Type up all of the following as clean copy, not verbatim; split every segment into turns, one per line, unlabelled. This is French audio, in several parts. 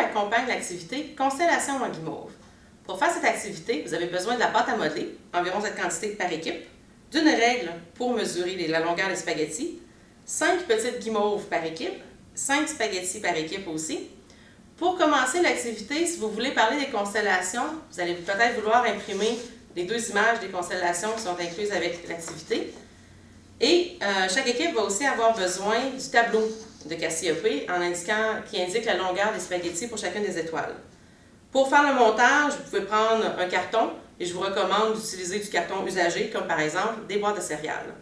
accompagne l'activité Constellation en guimauve. Pour faire cette activité, vous avez besoin de la pâte à modeler, environ cette quantité par équipe, d'une règle pour mesurer la longueur des spaghettis, 5 petites guimauves par équipe, 5 spaghettis par équipe aussi. Pour commencer l'activité, si vous voulez parler des constellations, vous allez peut-être vouloir imprimer les 2 images des constellations qui sont incluses avec l'activité. Et chaque équipe va aussi avoir besoin du tableau de Cassiope qui indique la longueur des spaghettis pour chacune des étoiles. Pour faire le montage, vous pouvez prendre un carton et je vous recommande d'utiliser du carton usagé, comme par exemple des boîtes de céréales.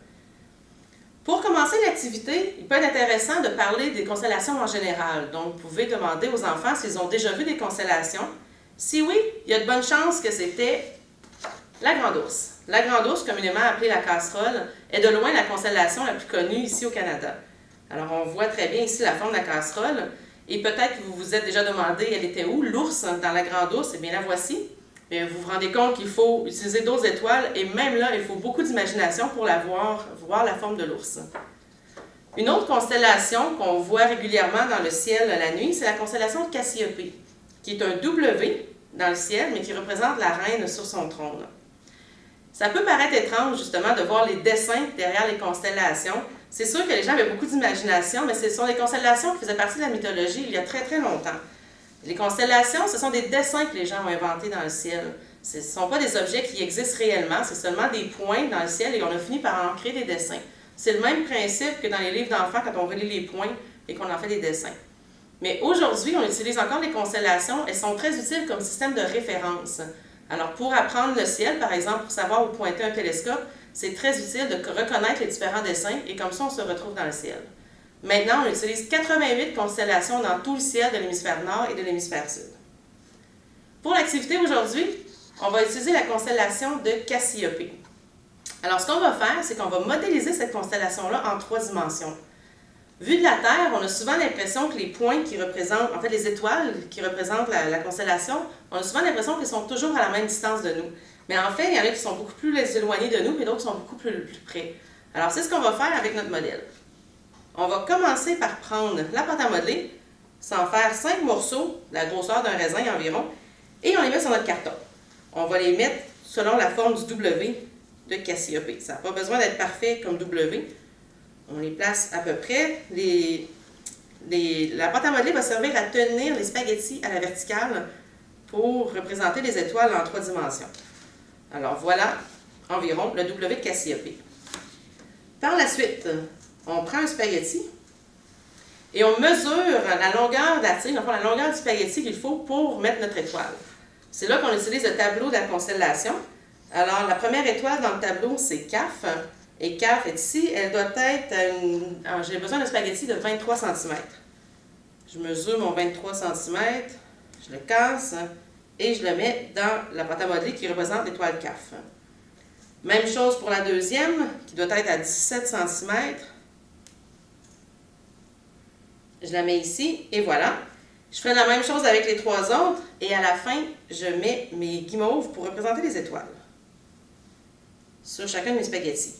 Pour commencer l'activité, il peut être intéressant de parler des constellations en général. Donc, vous pouvez demander aux enfants s'ils ont déjà vu des constellations. Si oui, il y a de bonnes chances que c'était la Grande Ourse. La Grande Ourse, communément appelée la casserole, est de loin la constellation la plus connue ici au Canada. Alors, on voit très bien ici la forme de la casserole. Et peut-être que vous vous êtes déjà demandé, elle était où, l'ours dans la Grande Ourse? Eh bien, la voici. Mais vous vous rendez compte qu'il faut utiliser d'autres étoiles et même là, il faut beaucoup d'imagination pour voir la forme de l'ours. Une autre constellation qu'on voit régulièrement dans le ciel la nuit, c'est la constellation de Cassiope, qui est un W dans le ciel, mais qui représente la reine sur son trône. Ça peut paraître étrange, justement, de voir les dessins derrière les constellations. C'est sûr que les gens avaient beaucoup d'imagination, mais ce sont des constellations qui faisaient partie de la mythologie il y a très, très longtemps. Les constellations, ce sont des dessins que les gens ont inventés dans le ciel. Ce ne sont pas des objets qui existent réellement, c'est seulement des points dans le ciel et on a fini par en créer des dessins. C'est le même principe que dans les livres d'enfants quand on relit les points et qu'on en fait des dessins. Mais aujourd'hui, on utilise encore les constellations. Elles sont très utiles comme système de référence. Alors, pour apprendre le ciel, par exemple, pour savoir où pointer un télescope, c'est très utile de reconnaître les différents dessins et comme ça, on se retrouve dans le ciel. Maintenant, on utilise 88 constellations dans tout le ciel de l'hémisphère nord et de l'hémisphère sud. Pour l'activité aujourd'hui, on va utiliser la constellation de Cassiope. Alors, ce qu'on va faire, c'est qu'on va modéliser cette constellation-là en 3 dimensions. Vu de la Terre, on a souvent l'impression que les points qui représentent, en fait les étoiles qui représentent la constellation, on a souvent l'impression qu'elles sont toujours à la même distance de nous. Mais en fait, il y en a qui sont beaucoup plus éloignés de nous et d'autres qui sont beaucoup plus près. Alors, c'est ce qu'on va faire avec notre modèle. On va commencer par prendre la pâte à modeler, s'en faire 5 morceaux, la grosseur d'un raisin environ, et on les met sur notre carton. On va les mettre selon la forme du W de Cassiope. Ça n'a pas besoin d'être parfait comme W. On les place à peu près. La pâte à modeler va servir à tenir les spaghettis à la verticale pour représenter les étoiles en 3 dimensions. Alors voilà environ le W de Cassiope. Par la suite, on prend un spaghetti et on mesure la longueur de la tige, enfin la longueur du spaghetti qu'il faut pour mettre notre étoile. C'est là qu'on utilise le tableau de la constellation. Alors, la première étoile dans le tableau, c'est CAF. Et CAF est ici. Elle doit être j'ai besoin d'un spaghetti de 23 cm. Je mesure mon 23 cm, je le casse et je le mets dans la pâte à modeler qui représente l'étoile CAF. Même chose pour la deuxième, qui doit être à 17 cm. Je la mets ici et voilà. Je fais la même chose avec les 3 autres et à la fin, je mets mes guimauves pour représenter les étoiles sur chacun de mes spaghettis.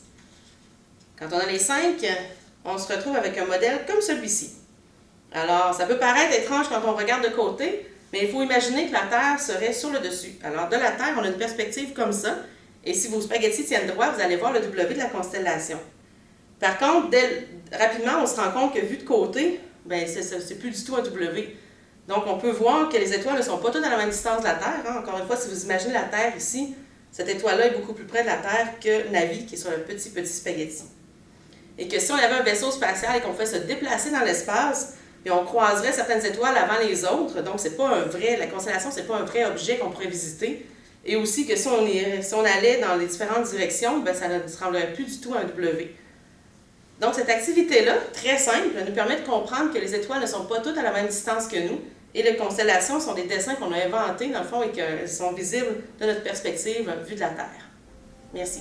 Quand on a les 5, on se retrouve avec un modèle comme celui-ci. Alors, ça peut paraître étrange quand on regarde de côté, mais il faut imaginer que la Terre serait sur le dessus. Alors, de la Terre, on a une perspective comme ça, et si vos spaghettis tiennent droit, vous allez voir le W de la constellation. Par contre, rapidement, on se rend compte que vu de côté, ben, c'est plus du tout un W. Donc, on peut voir que les étoiles ne sont pas toutes à la même distance de la Terre. Hein. Encore une fois, si vous imaginez la Terre ici, cette étoile-là est beaucoup plus près de la Terre que Navi, qui est sur le petit spaghetti. Et que si on avait un vaisseau spatial et qu'on fait se déplacer dans l'espace, puis on croiserait certaines étoiles avant les autres, donc c'est pas la constellation, c'est pas un vrai objet qu'on pourrait visiter. Et aussi que si on allait dans les différentes directions, ben ça ne ressemblerait plus du tout à un W. Donc cette activité-là, très simple, nous permet de comprendre que les étoiles ne sont pas toutes à la même distance que nous, et les constellations sont des dessins qu'on a inventés, dans le fond, et qu'elles sont visibles de notre perspective vue de la Terre. Merci.